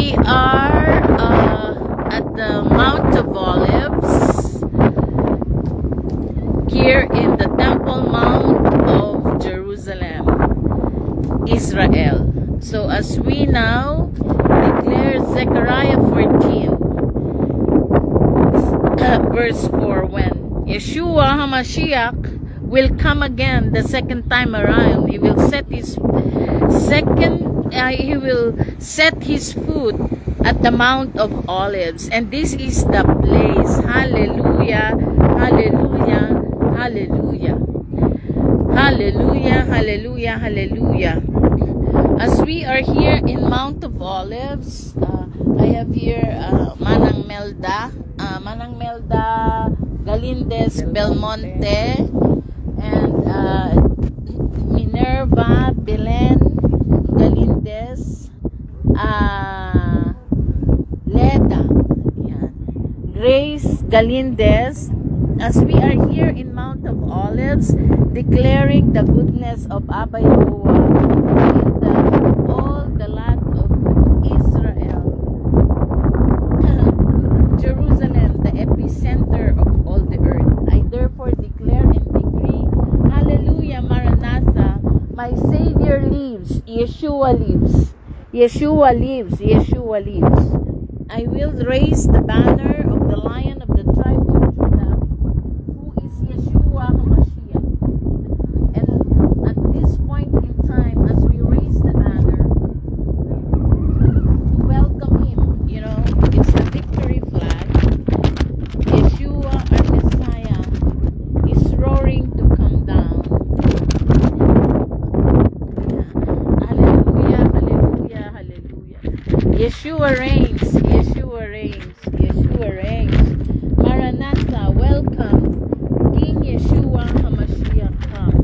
We are at the Mount of Olives, here in the Temple Mount of Jerusalem, Israel. So as we now declare Zechariah 14, verse 4, when Yeshua HaMashiach will come again the second time around, he will set his foot at the Mount of Olives, and this is the place. Hallelujah, hallelujah, hallelujah, hallelujah, hallelujah, hallelujah. As we are here in Mount of Olives, I have here Manang Melda Galindez Belmonte, and Minerva Belen Galindez Leda, Grace Galindez, as we are here in Mount of Olives, declaring the goodness of Abba Yehovah in all the land of Israel. Jerusalem, the epicenter of all the earth. I therefore declare and decree, hallelujah, Maranatha, my Savior lives, Yeshua lives, Yeshua lives, Yeshua lives. I will raise the banner of the Lion of the tribe of Judah, who is Yeshua HaMashiach. And at this point in time, as we raise the banner, to welcome him, you know, it's the victory flag. Yeshua, our Messiah, is roaring to come down. Hallelujah, hallelujah, hallelujah. Yeshua reigns, Yeshua reigns, Yeshua reigns. Maranatha, welcome. King Yeshua HaMashiach come.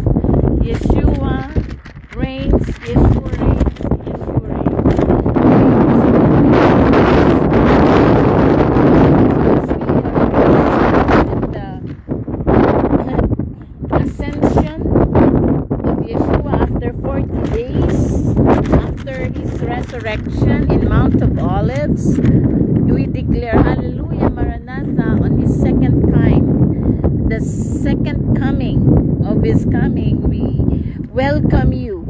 Yeshua reigns, Yeshua reigns, Yeshua reigns. The ascension of Yeshua after 40 days, after his resurrection in Mount of Olives, we declare, hallelujah, Maranatha, on his second time, the second coming of his coming, we welcome you.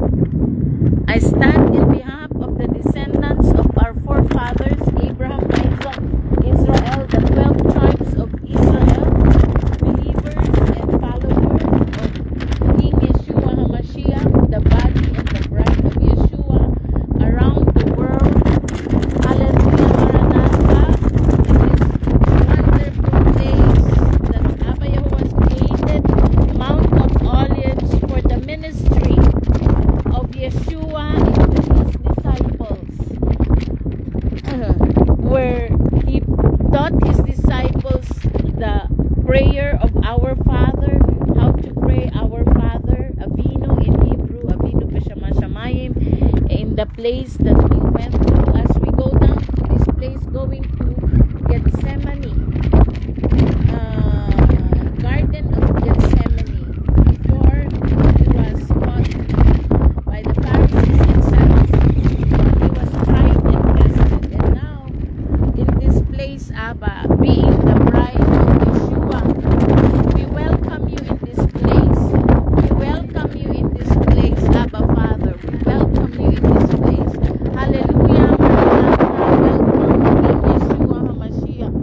I stand in behalf of the descendants of our forefathers, Abraham, Isaac, Israel, the 12 tribes of Israel, believers and followers of King Yeshua HaMashiach, the body and the bride of Yeshua around the world. Hallelujah, Maranatha. It is wonderful days that Abba Yehovah created Mount of Olives for the ministry of Yeshua into his disciples, where he taught his disciples the prayer of our Father, how to pray our Father, Avinu in Hebrew, Avinu B'Shama Shamayim, in the place that we went to. As we go down to this place, going to Gethsemane, Garden of Gethsemane, before he was caught by the Pharisees and Sadducees, he was tried and tested. And now, in this place, Abba, being the bride of Yeshua, we welcome you in this place. We welcome you in this place, Abba Father. We welcome you in this place. Hallelujah, Maranatha. Welcome, King Yeshua HaMashiach.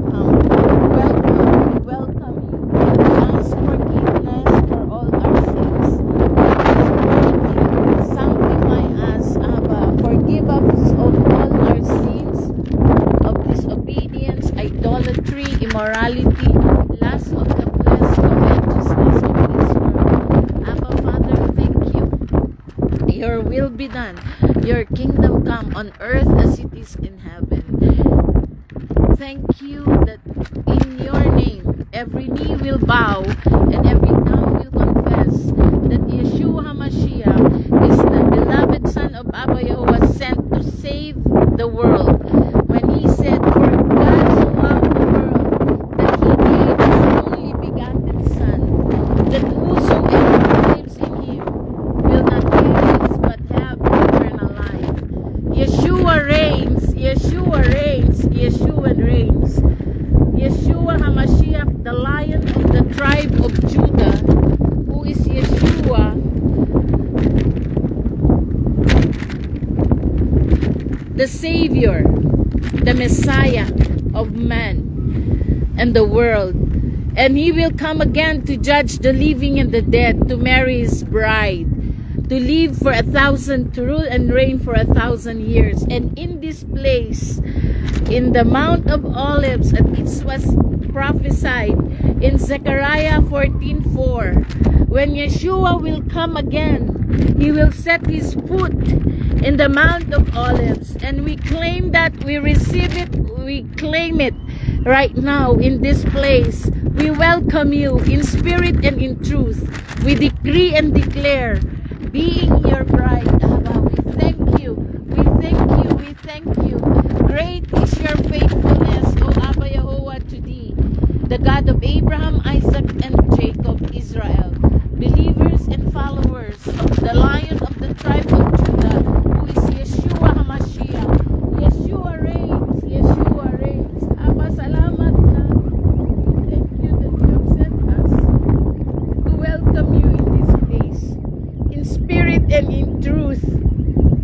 Welcome, we welcome you. Ask forgiveness for all our sins. Sanctify us, Abba. Forgive us of all our sins, of disobedience, idolatry, immorality, lust of the flesh, covetousness of this world. Abba Father, thank you. Your will be done. Your kingdom come on earth as it is in heaven. Thank you that in your name every knee will bow and every tongue will confess that Yeshua HaMashiach is the beloved Son of Abba Yehovah, sent to save the world. When he said, for God so loved the world that he gave his only begotten Son, that whosoever believes in him will not perish but have eternal life. Yeshua reigns. Yeshua reigns. Yeshua reigns. Yeshua HaMashiach, the Lion of the tribe of Judah, who is Yeshua, the Savior, the Messiah of man and the world. And he will come again to judge the living and the dead, to marry his bride, to live for 1,000, to rule and reign for 1,000 years. And in this place, in the Mount of Olives, and it was prophesied in Zechariah 14:4, when Yeshua will come again, he will set his foot in the Mount of Olives. And we claim that, we receive it, we claim it right now in this place. We welcome you in spirit and in truth. We decree and declare, being your bride, Abba, we thank you, we thank you, we thank you. Great is your faithfulness, O Abba Yehovah, to thee, the God of Abraham, Isaac, and Jacob, Israel, believers and followers of the Lion of the tribe of Judah, who is Yeshua HaMashiach. Yeshua reigns, Yeshua reigns. Abba, salamat na. Thank you that you have sent us to welcome you in this place, in spirit and in truth.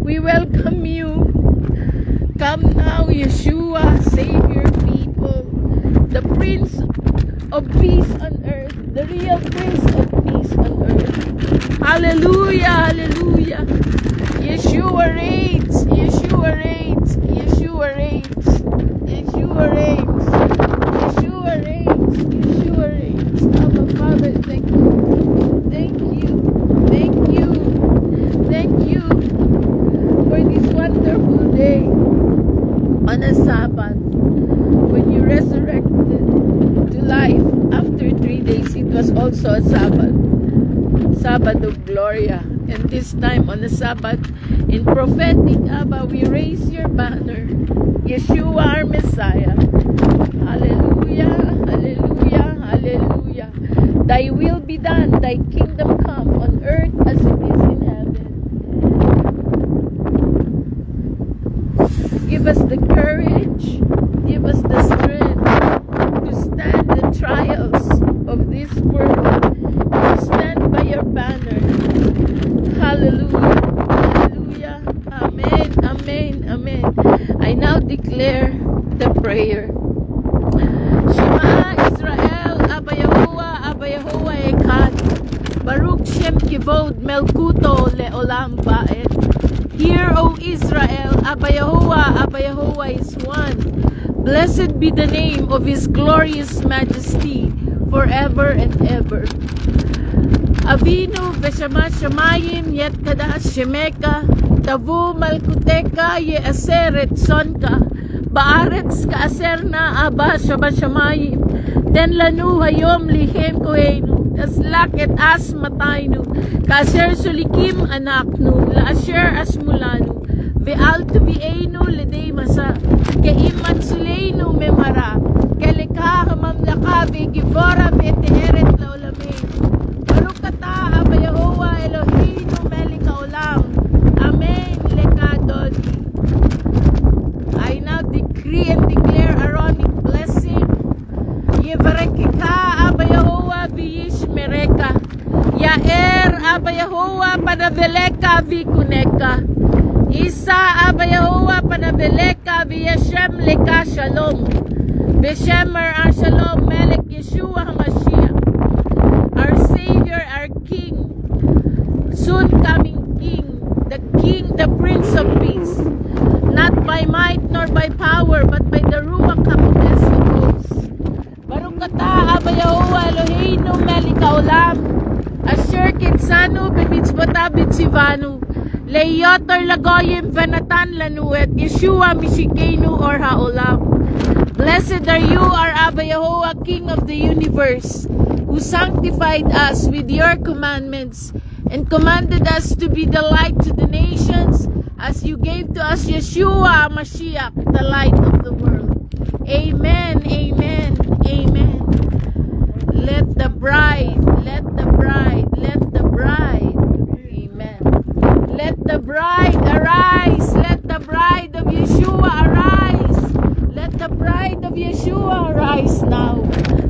We welcome you. Come now, Yeshua, save your people, the Prince of Peace on earth, the real Prince of Peace on earth. Hallelujah, hallelujah. Yeshua reigns, Yeshua reigns, Yeshua reigns, Yeshua reigns, Yeshua reigns, Yeshua reigns. Our Father, thank you, thank you, thank you, thank you for this wonderful day on a Sabbath, when you resurrected to life after 3 days. It was also a Sabbath, Sabbath of Gloria. And this time on a Sabbath, in prophetic, Abba, we raise your banner, Yeshua our Messiah. Hallelujah, hallelujah, hallelujah. Thy will be done, thy kingdom come on earth as it is in heaven. Give us the courage, give us the strength to stand the trials of this world, to stand by your banner. Hallelujah, hallelujah, amen, amen, amen. I now declare the prayer. Shema Israel, Abba Yehovah Echad, Baruch Shem Kivod Melkuto Leolam Ba'ed. Hear, O Israel, Abba Yehovah is one. Blessed be the name of his glorious majesty forever and ever. Avinu v'shama shamayim yet kadash shemeka, tavu malkuteka ye'aser etzonka, ba'aretz ka'aser na Abba shamayim, ten lanu hayom lihem kohenu, taslak et as mataynu, ka'aser sulikim anaknu, la'asher asmulanu, ve'al tubi'enu ledei masa, ke'imat suleinu memara, kelikha hamamlaka ve'givora ve'teheret laolamein. Barukata Abba Yehovah Eloheinu melech haolam. Amen. Lekadod. I now decree and declare Aaronic blessing. Yevarekeka Abba Yehovah v'yishmereka. Yaer Abba Yehovah panaveleka v'kuneka. Isa Abba Yehovah panaveleka v'yeshem leka shalom. V'shemer shalom melech Yeshua HaMashiach. Our Savior, our King, soon coming King, the Prince of Peace, not by might nor by power, but by the Ruach HaKodesh of hosts. Baruch atah Abba Yehovah Eloheinu melech haolam, asher kitzanu b'mitzvotav b'tzivanu, leiyot or lagoyim v'natan lanu et Yeshua mishikeinu or haolam. Blessed are you, our Abba Yehovah, King of the universe, who sanctified us with your commandments and commanded us to be the light to the nations, as you gave to us Yeshua Mashiach, the light of the world. Amen, amen, amen. Let the bride, let the bride, let the bride, amen. Let the bride arise, let the bride of Yeshua arise. of Yeshua arise now.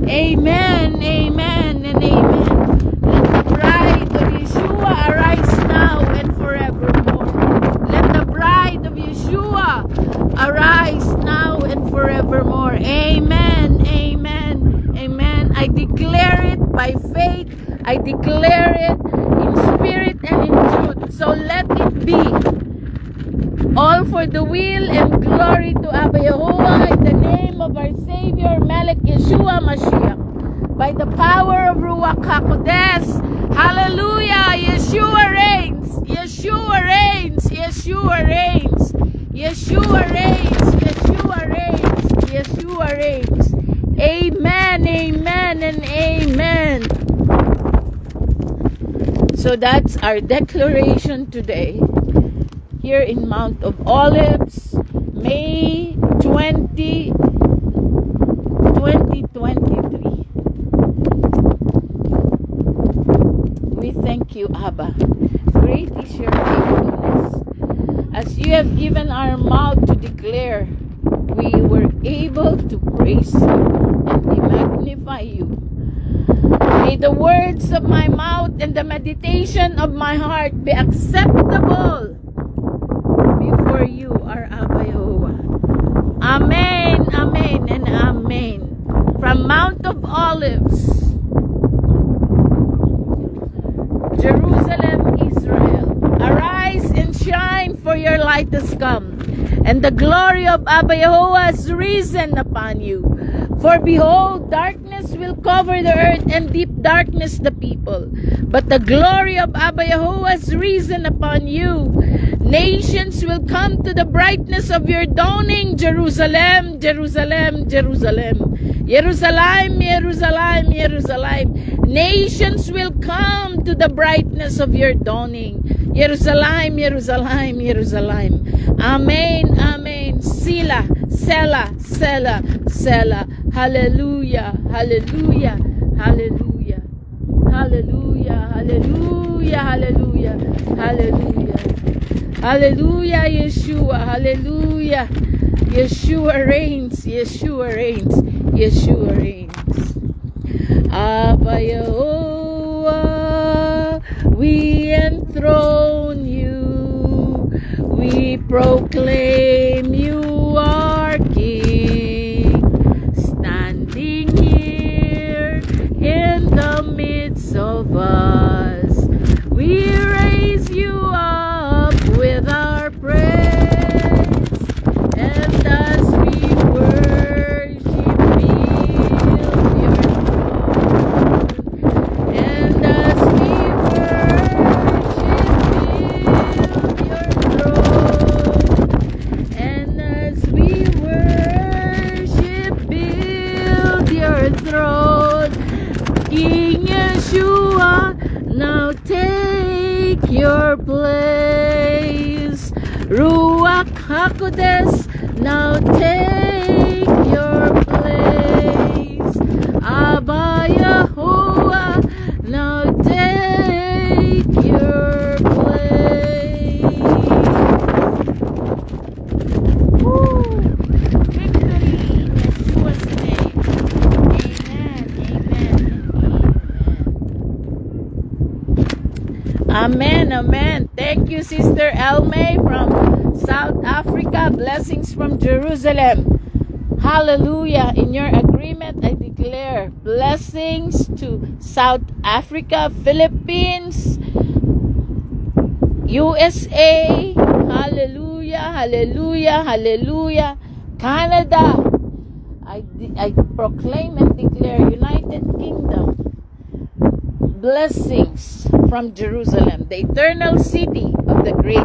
Amen, amen, and amen. Let the bride of Yeshua arise now and forevermore. Let the bride of Yeshua arise now and forevermore. Amen, amen, amen. I declare it by faith. I declare it in spirit and in truth. So let it be. All for the will and glory to Abba Yehovah, in the name of our Savior, Melech Yeshua Mashiach. By the power of Ruach HaKodesh. Hallelujah. Yeshua reigns. Yeshua reigns. Yeshua reigns. Yeshua reigns. Yeshua reigns. Yeshua reigns. Amen, amen, and amen. So that's our declaration today. Here in Mount of Olives, May 20, 2023. We thank you, Abba. Great is your faithfulness. As you have given our mouth to declare, we were able to praise you and we magnify you. May the words of my mouth and the meditation of my heart be acceptable before you, our Abba Yehovah. Amen, amen, and amen. From Mount of Olives, Jerusalem, Israel. Arise and shine, for your light has come, and the glory of Abba Yehovah has risen upon you. For behold, darkness will cover the earth, and deep darkness the people. But the glory of Abba Yehovah has risen upon you. Nations will come to the brightness of your dawning. Jerusalem, Jerusalem, Jerusalem. Jerusalem, Jerusalem, Jerusalem. Nations will come to the brightness of your dawning. Jerusalem, Jerusalem, Jerusalem. Amen, amen. Sila, Sela, Sela, Sela. Hallelujah, hallelujah, hallelujah. Hallelujah, hallelujah, hallelujah, hallelujah. Hallelujah, Yeshua, hallelujah. Yeshua reigns, Yeshua reigns, Yeshua reigns. Abba Yehovah, we enthrone you. We proclaim you are King. Standing here in the midst of us, we raise you up with our praise, and as we worship, build your throne, and as we worship, build your throne, and as we worship, build your throne. King Yeshua, now take your place. Ruach HaKodesh, now take your place. Abba Yehovah, now take your place. Woo! Victory in Yeshua's name. Amen, amen, amen. Amen, amen. Thank you, Sister Elmay from South Africa. Blessings from Jerusalem. Hallelujah. In your agreement, I declare blessings to South Africa, Philippines, USA. Hallelujah, hallelujah, hallelujah. Canada. I proclaim and declare United Kingdom. Blessings from Jerusalem, the eternal city of the great